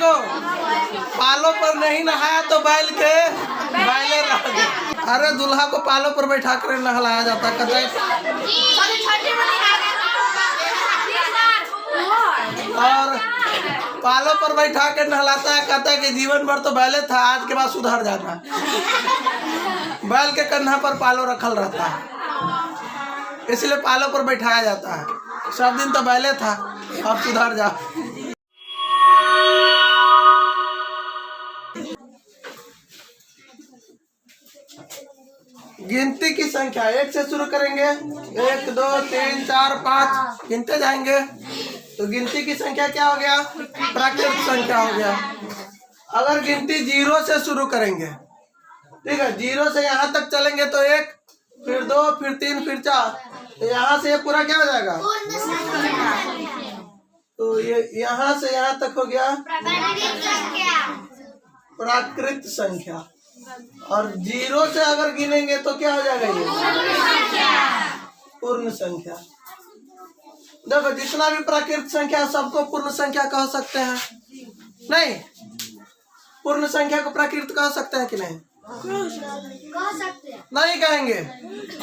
देखो पालों पर नहीं नहाया तो बैल के बैले रह गए। अरे दूल्हा को पालों पर बैठा कर नहलाया जाता कहता है। और पालों पर बैठा कर नहलाता है, कहता है कि जीवन भर तो बैले था, आज के बाद सुधर जाना। बैल के कंधा पर पालो रखल रहता है, इसलिए पालों पर बैठाया जाता है। सब दिन तो बैले था, अब सुधर जा। गिनती की संख्या 1 से शुरू करेंगे। 1 2 3 4 5 गिनते जाएंगे तो गिनती की संख्या क्या हो गया? प्राकृत संख्या हो गया। अगर गिनती 0 से शुरू करेंगे, ठीक है, 0 से यहाँ तक चलेंगे तो 1, फिर 2, फिर 3, फिर 4, तो यहाँ से ये पूरा क्या हो जाएगा? तो ये यहाँ से यहाँ तक हो गया प्राकृत संख्या। और 0 से अगर गिनेंगे तो क्या हो जाएगा? ये पूर्ण संख्या। देखो जितना भी प्राकृत संख्या सबको पूर्ण संख्या कह सकते हैं, नहीं? पूर्ण संख्या को प्राकृत कह सकते हैं कि नहीं? नहीं कहेंगे।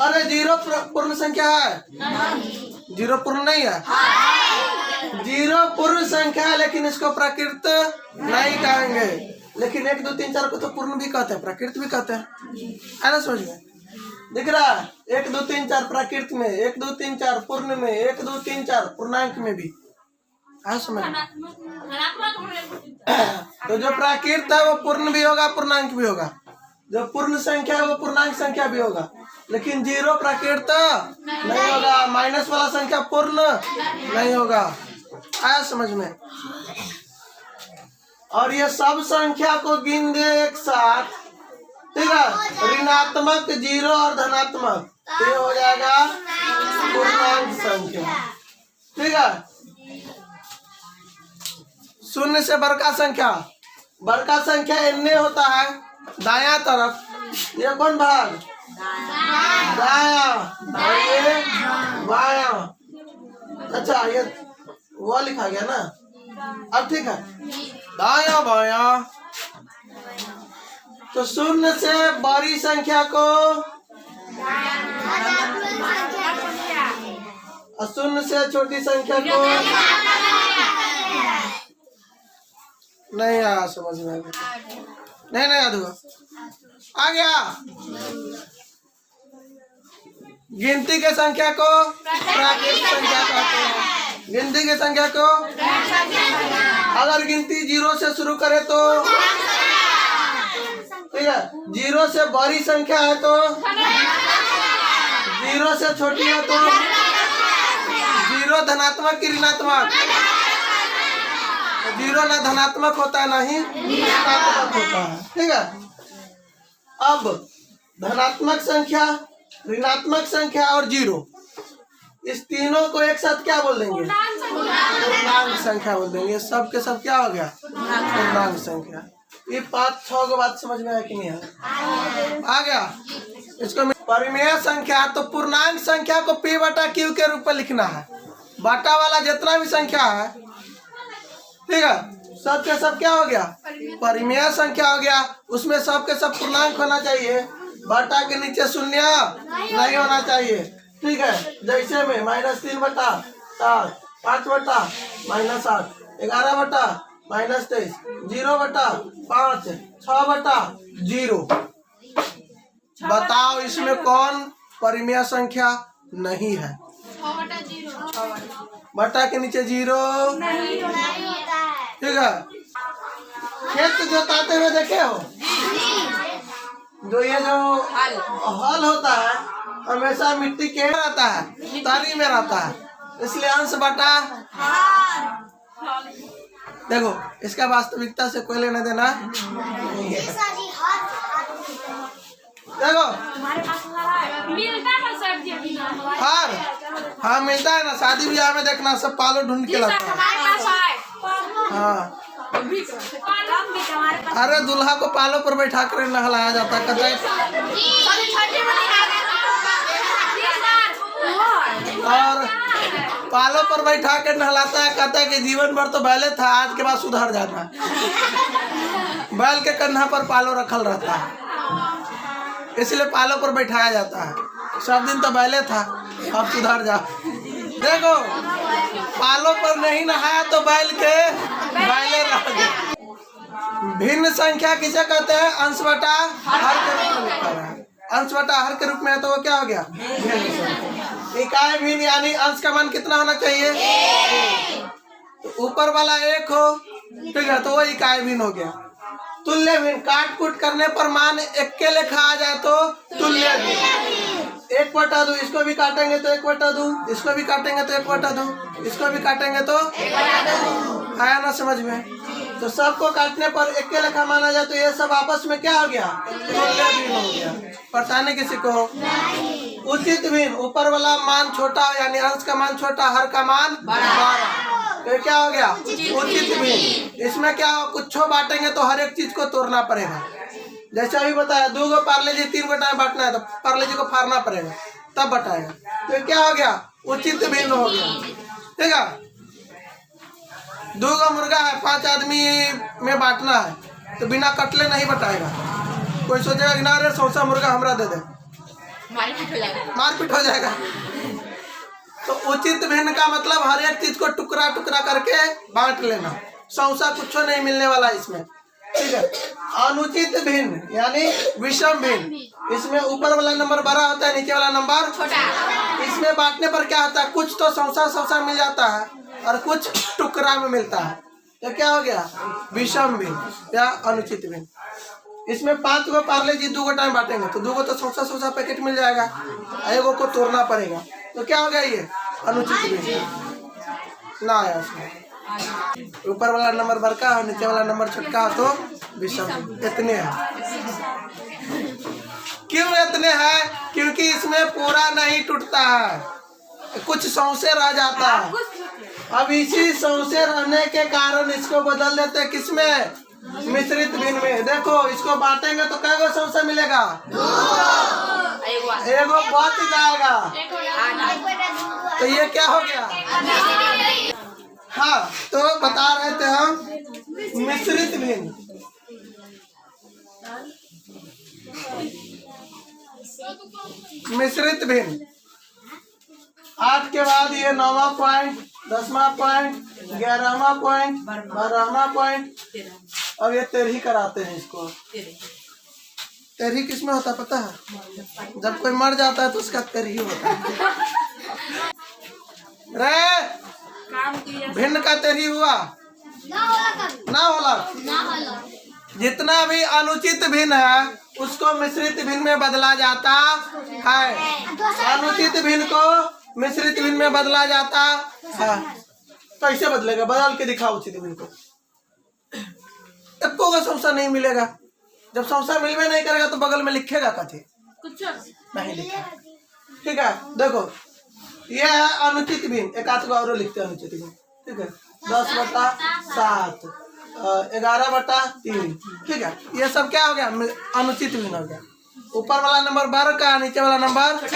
अरे 0 पूर्ण संख्या है? 0 पूर्ण नहीं है। 0 पूर्ण संख्या है, लेकिन इसको प्राकृत नहीं कहेंगे। लेकिन 1 2 3 4 को तो पूर्ण भी कहते हैं, प्राकृत भी कहते हैं, है ना? समझ में दिख रहा है? 1 2 3 4 प्राकृत में, 1 2 3 4 पूर्ण में, 1 2 3 4 पूर्णांक में भी, है समझ में? तो जो प्राकृत है वो पूर्ण भी होगा, पूर्णांक भी होगा। जो पूर्ण संख्या है वो पूर्णांक संख्या भी होगा। लेकिन 0 प्राकृत नहीं होगा, माइनस वाला संख्या पूर्ण नहीं होगा। आया समझ में? और ये सब संख्या को गिन दे एक साथ, ठीक है? ऋणात्मक 0 और धनात्मक, ये हो जाएगा पूर्णांक संख्या, ठीक है? 0 से बड़का संख्या, बड़का संख्या n होता है दायां तरफ। ये कौन भाग? दाया, और ये बाया। अच्छा ये वो लिखा गया ना, अब ठीक है। दाया बाया। तो 0 से बड़ी संख्या को और 0 से छोटी संख्या को नहीं आया समझ में? नहीं याद हुआ? आ गया। गिनती के संख्या को प्राकृत संख्या कहते हैं। गिनती की संख्या को अगर गिनती 0 से शुरू करे तो, ठीक है, 0 से बड़ी संख्या है तो, 0 से छोटी है तो, 0 धनात्मक की ऋणात्मक? 0 ना धनात्मक होता है ना ही ऋणात्मक होता है, ठीक है? अब धनात्मक संख्या, ऋणात्मक संख्या और 0, इस तीनों को एक साथ क्या बोल देंगे? पूर्णांक संख्या बोल देंगे। सब के सब क्या हो गया? पूर्णांक संख्या। ये 5-6 बात समझ में आया कि नहीं है? आ गया। इसको परिमेय संख्या, तो पूर्णांक संख्या को p/q के रूप में लिखना है। बाटा वाला जितना भी संख्या है, ठीक है, सब के सब क्या हो गया? परिमेय संख्या हो गया। उसमें सब के सब पूर्णांक होना चाहिए, बाटा के नीचे शून्य नहीं होना चाहिए, ठीक है? जैसे में -3/7, 5/-8, -11/-23, 0/5, 6/0। बताओ इसमें कौन परिमेय संख्या नहीं है? बटा के नीचे 0 नहीं होता है, ठीक है? खेत जोताते हुए देखे हो? जो ये जो हल होता है हमेशा मिट्टी के रहता है, तरी में रहता है, इसलिए अंश बटा। देखो इसका वास्तविकता से कोई लेना देना नहीं है। देखो हार, हाँ मिलता है ना, शादी ब्याह में देखना सब पालो ढूंढ के लाता है। हाँ अरे दूल्हा को पालों पर बैठा कर नहलाया जाता है, कहता है। और पालों पर बैठा के नहलाता है, कहता है कि जीवन भर तो बैले था, आज के बाद सुधर जाना। बैल के कंधा पर पालो रखल रहता है, इसलिए पालों पर बैठाया जाता है। सब दिन तो बैले था, अब सुधर जा। देखो, पालों पर नहीं नहाया तो बैल के बैले रह गए। भिन्न संख्या किसे कहते हैं? अंश बटा हर के रूप में लिखा है। अंश बटा हर के रूप में है तो वो क्या हो गया? भिन्न संख्या। इकाई भिन्न यानी अंश का मान कितना होना चाहिए? तो ऊपर वाला 1 हो, ठीक है, तो वो इकाई भिन्न हो गया। तुल्य भिन्न, काट कूट करने पर मान एक के लेखा आ जाए तो तुल्य भिन्न। 1/2, इसको भी काटेंगे तो 1/2, इसको भी काटेंगे तो 1/2, इसको भी काटेंगे तो 1/2। आया ना समझ में? तो सबको काटने पर एक के लेखा माना जाए तो ये सब आपस में क्या हो गया? तुल्य भिन्न हो गया। परेशानी किसी को? उचित भिन्न, ऊपर वाला मान छोटा हो यानी अंश का मान छोटा, हर का मान 12, तो क्या हो गया? उचित भिन्न। इसमें क्या हो? कुछ बांटेंगे तो हर एक चीज को तोड़ना पड़ेगा। जैसे अभी बताया 2 गो पार्ले जी 3 गोटा में बांटना है तो पार्ले जी को फाड़ना पड़ेगा तब बटाएगा। तो क्या हो गया? उचित भिन्न हो गया। ठीक है, 2 गो मुर्गा है, 5 आदमी में बांटना है तो बिना कटले नहीं बटाएगा। कोई सोचेगा कि ना रे 100 मुर्गा हमरा दे दे, मारपीट हो जाएगा। तो उचित भिन्न का मतलब हर एक चीज को टुकड़ा टुकड़ा करके बांट लेना, सौसा कुछ नहीं मिलने वाला इसमें। ठीक है, अनुचित भिन्न यानी विषम भिन्न, इसमें ऊपर वाला नंबर बड़ा होता है, नीचे वाला नंबर छोटा। इसमें बांटने पर क्या होता है? कुछ तो सौसा मिल जाता है और कुछ टुकड़ा में मिलता है, तो क्या हो गया? विषम भिन्न या अनुचित भिन्न। इसमें 5 गो पार्ले जी 2 गोटा में बांटेंगे तो 2 गो तो सौसा पैकेट मिल जाएगा, 1 गो को तोड़ना पड़ेगा, तो क्या हो गया? ये अनुचित भिन्न ना आया उसमें। ऊपर वाला नंबर बड़का हो, नीचे वाला नंबर छोटका हो तो विषम भिन्न। इतने हैं। क्यों इतने हैं? क्योंकि इसमें पूरा नहीं टूटता है, कुछ सौसे रह जाता है। अब इसी सौसे रहने के कारण इसको बदल देते हैं किसमें? मिश्रित भिन्न में। देखो, इसको बांटेंगे तो कै गो सौसा मिलेगा? 1 गो बच जाएगा, तो ये क्या हो गया? हाँ, तो बता रहे थे हम मिश्रित भिन्न। मिश्रित भिन्न 8 के बाद ये 9वां पॉइंट, 10वां पॉइंट, 11वां पॉइंट, 12वां पॉइंट, अब ये 13 कराते हैं इसको। 13 किसमें होता पता है? जब कोई मर जाता है तो उसका 13 होता है। रे भिन्न का 13 हुआ ना होला। जितना भी अनुचित भिन्न है उसको मिश्रित भिन्न में बदला जाता है। अनुचित भिन्न को मिश्रित भिन्न में बदला जाता है। कैसे बदलेगा? बदल के दिखाओ उचित भिन्न को। एको का सौसा नहीं मिलेगा। जब सौसा मिलवे नहीं करेगा तो बगल में लिखेगा कथी? कुछ नहीं लिखा। ठीक है, देखो ये है अनुचित भिन्न। एक आध को और लिखते हैं अनुचित भिन्न। ठीक है, 10/7, 11/3। ठीक है, ये सब क्या हो गया? अनुचित भिन्न हो गया। ऊपर वाला नंबर 12 का, नीचे वाला नंबर।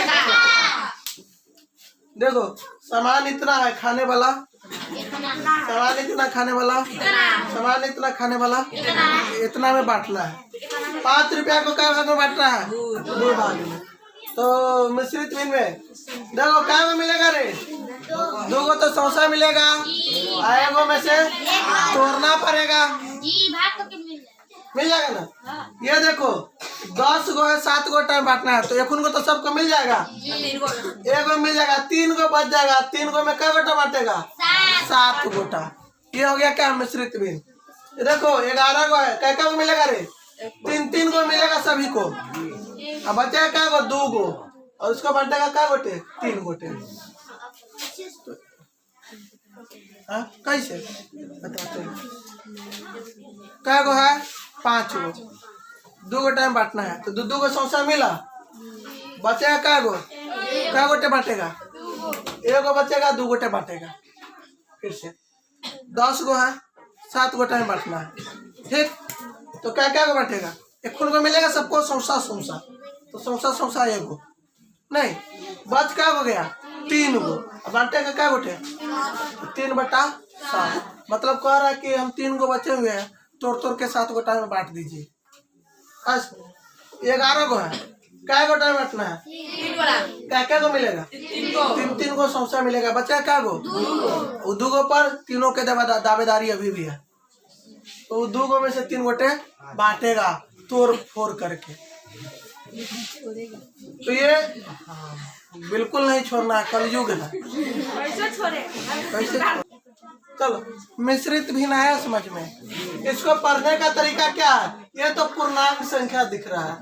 देखो, सामान इतना है खाने वाला, सामान इतना खाने वाला, सामान इतना खाने वाला, इतना में बांटना है। 5 रुपया को क्या भाग में बांटना है? 2 भाग में। तो मिश्रित भिन्न में देखो क्या में मिलेगा रे? 2 गो तो सौसा मिलेगा, 1 गो में से तोड़ना पड़ेगा, मिल जाएगा ना। ये देखो 10 गो है, 7 गो टाइम बांटना है तो 1 गो तो सबको मिल जाएगा, 1 गो मिल जाएगा, 3 गो बच जाएगा। 3 गो में क्या गोटा बांटेगा? 7 गोटा। ये हो गया क्या? मिश्रित भिन्न। देखो 11 गो है, क्या गो मिलेगा रे? 3 गो मिलेगा सभी को। अब बचेगा क्या गो? 2 गो, और उसको बांटेगा क्या गोटे? 3 गोटे। कैसे बताते? क्या गो है? 5 गो। 2 गो टाइम बांटना है तो 2 गो सौसा मिला, बचेगा क्या गो? क्या गोटे बांटेगा? 1 गो बचेगा, 2 गोटे बांटेगा। फिर से 10 गो है, 7 गो टाइम बांटना है। ठीक, तो क्या क्या गो बांटेगा? 1 गो मिलेगा सबको, सौसा तो सौसा 1 गो नहीं, बच क्या हो गया? 3 गो। बांटेगा क्या गोटे? 3/7। मतलब कह रहा है कि हम 3 गो बचे हुए हैं, तोड़ तोड़ के 7 गोटा में बांट दीजिए। 11 गो है, क्या गोटा में बांटना है? 3 गोला। क्या गो मिलेगा? 3 गो सौसा मिलेगा। बचा क्या गो? 2 गो पर तीनों के दावेदारी अभी भी है, तो 2 गो में से 3 गोटे बांटेगा तोड़ फोड़ करके। तो ये बिल्कुल नहीं छोड़ना है, कलयुग है। कैसे? चलो मिश्रित भी ना है समझ में। इसको पढ़ने का तरीका क्या है? ये तो पूर्णांक संख्या दिख रहा है,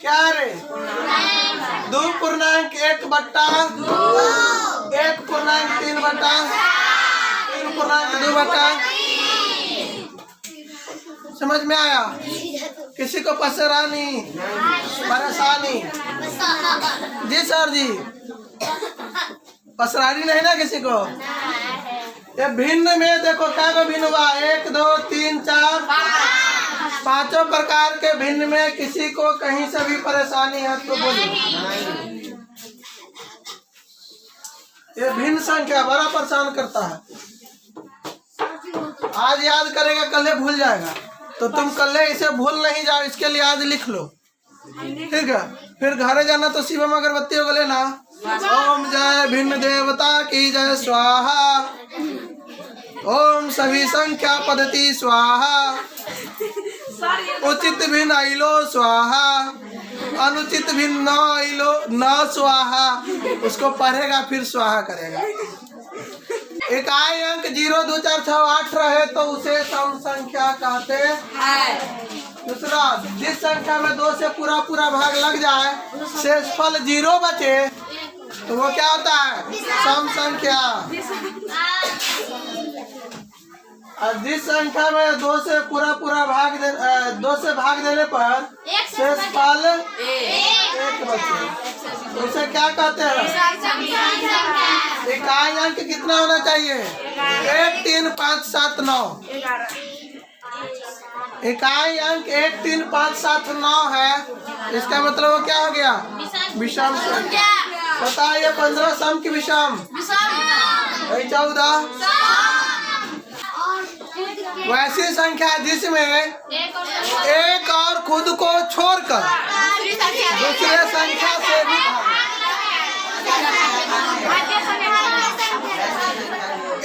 क्या रे? 2 पूर्णांक 1/2, 1 पूर्णांक 3/3 पूर्णांक 2/। समझ में आया? किसी को परेशानी? जी सर जी, पसरानी नहीं ना किसी को? ये भिन्न में देखो क्या को भिन्न हुआ? 1 2 3 4 5 प्रकार के भिन्न में किसी को कहीं से भी परेशानी है तो बोलो। ये भिन्न संख्या बड़ा परेशान करता है। आज याद करेगा, कल भूल जाएगा, तो तुम कल इसे भूल नहीं जाओ, इसके लिए आज लिख लो, ठीक है? फिर घर जाना तो शिवम अगरबत्ती हो गए ना। ओम जय भिन्न देवता की जय स्वाहा, ओम सभी संख्या पद्धति स्वाहा, उचित भिन्न आइलो स्वाहा, अनुचित भिन्न न आइलो न स्वाहा। उसको पढ़ेगा फिर स्वाहा करेगा। इकाई अंक 0 2 4 6 8 रहे तो उसे सम संख्या कहते हैं। दूसरा, जिस संख्या में 2 से पूरा पूरा भाग लग जाए, शेषफल 0 बचे, तो वो क्या होता है? सम संख्या। और जिस संख्या में 2 से पूरा भाग 2 से भाग देने पर शेषफल 1 बचे, तो उसे क्या कहते हैं? इकाई अंक कितना होना चाहिए? 1 3 5 7 9। इकाई अंक 1 3 5 7 9 है। इसका मतलब वो क्या हो गया? विषम संख्या। बताइए 15 सम की विषम? 14। वैसी संख्या जिसमें एक और खुद को छोड़कर दूसरे संख्या से भी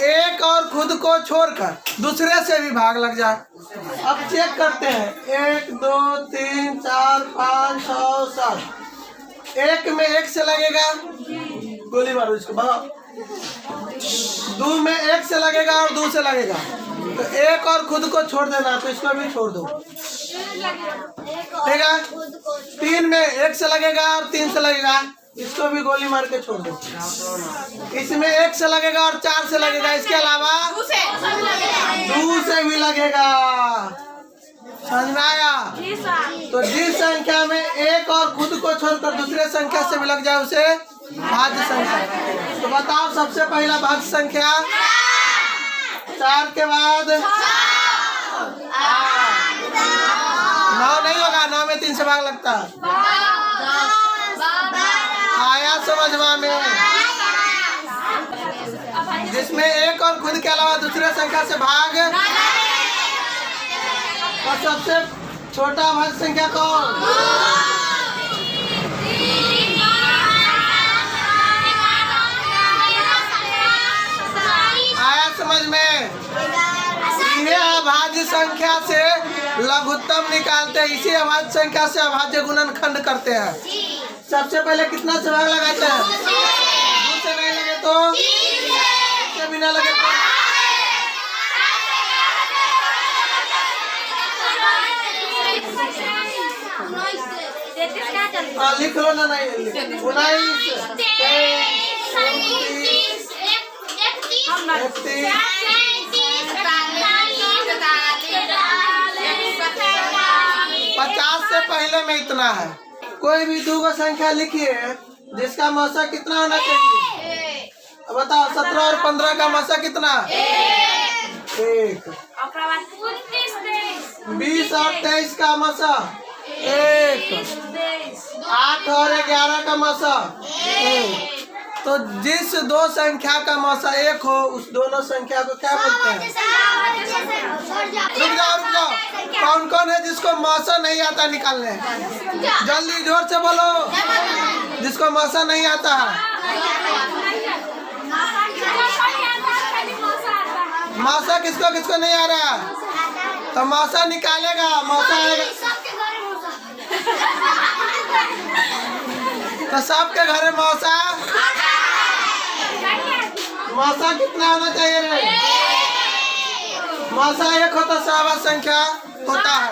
एक और खुद को छोड़कर दूसरे से भी भाग लग जाए। अब चेक करते हैं। 1 2 3 4 5 6 7। एक में 1 से लगेगा, गोली मारो इसको बाबा। 2 में 1 से लगेगा और 2 से लगेगा, तो एक और खुद को छोड़ देना, तो इसको भी छोड़ दो, ठीक है? 3 में 1 से लगेगा और 3 से लगेगा, इसको भी गोली मार के छोड़ दो। इसमें 1 से लगेगा और 4 से लगेगा, इसके अलावा 2 से भी लगेगा। समझ में आया? तो जिस संख्या में एक और खुद को छोड़कर दूसरे संख्या से भी लग जाए उसे भाज्य संख्या। तो बताओ सबसे पहला भाज्य संख्या 4 के बाद 9 नहीं होगा, 9 में 3 से भाग लगता है। आया समझवा में? जिसमें एक और खुद के अलावा दूसरे संख्या से भाग, और सबसे छोटा भाज्य संख्या कौन? आया समझ में? इन्हें अभाज्य संख्या से लघुत्तम निकालते हैं, इसी अभाज्य संख्या से अभाज्य गुणनखंड करते हैं। सबसे पहले कितना से भाग लगाते हैं? 2 से नहीं लगे तो 3 से बिना लगे तो लिख लो ना। नहीं 19 50 से पहले में इतना है। कोई भी 2 संख्या लिखिए जिसका मौसा कितना होना चाहिए? बताओ 17 और 15 का मौसा कितना? 1। 20 और 23 का मौसा 1। 8 और 11 का मौसा 1। तो जिस दो संख्या का मौसा एक हो उस दोनों संख्या को क्या बोलते हैं? रुक जाओ। कौन कौन है जिसको मौसा नहीं आता निकालने? जल्दी जोर से बोलो, जिसको मौसा नहीं आता है। मौसा किसको किसको नहीं आ रहा? तो मौसा निकालेगा, मौसा आएगा तो सबके घर में मौसा कितना होना चाहिए रे? मौसा एक हो तो सहवास संख्या होता है।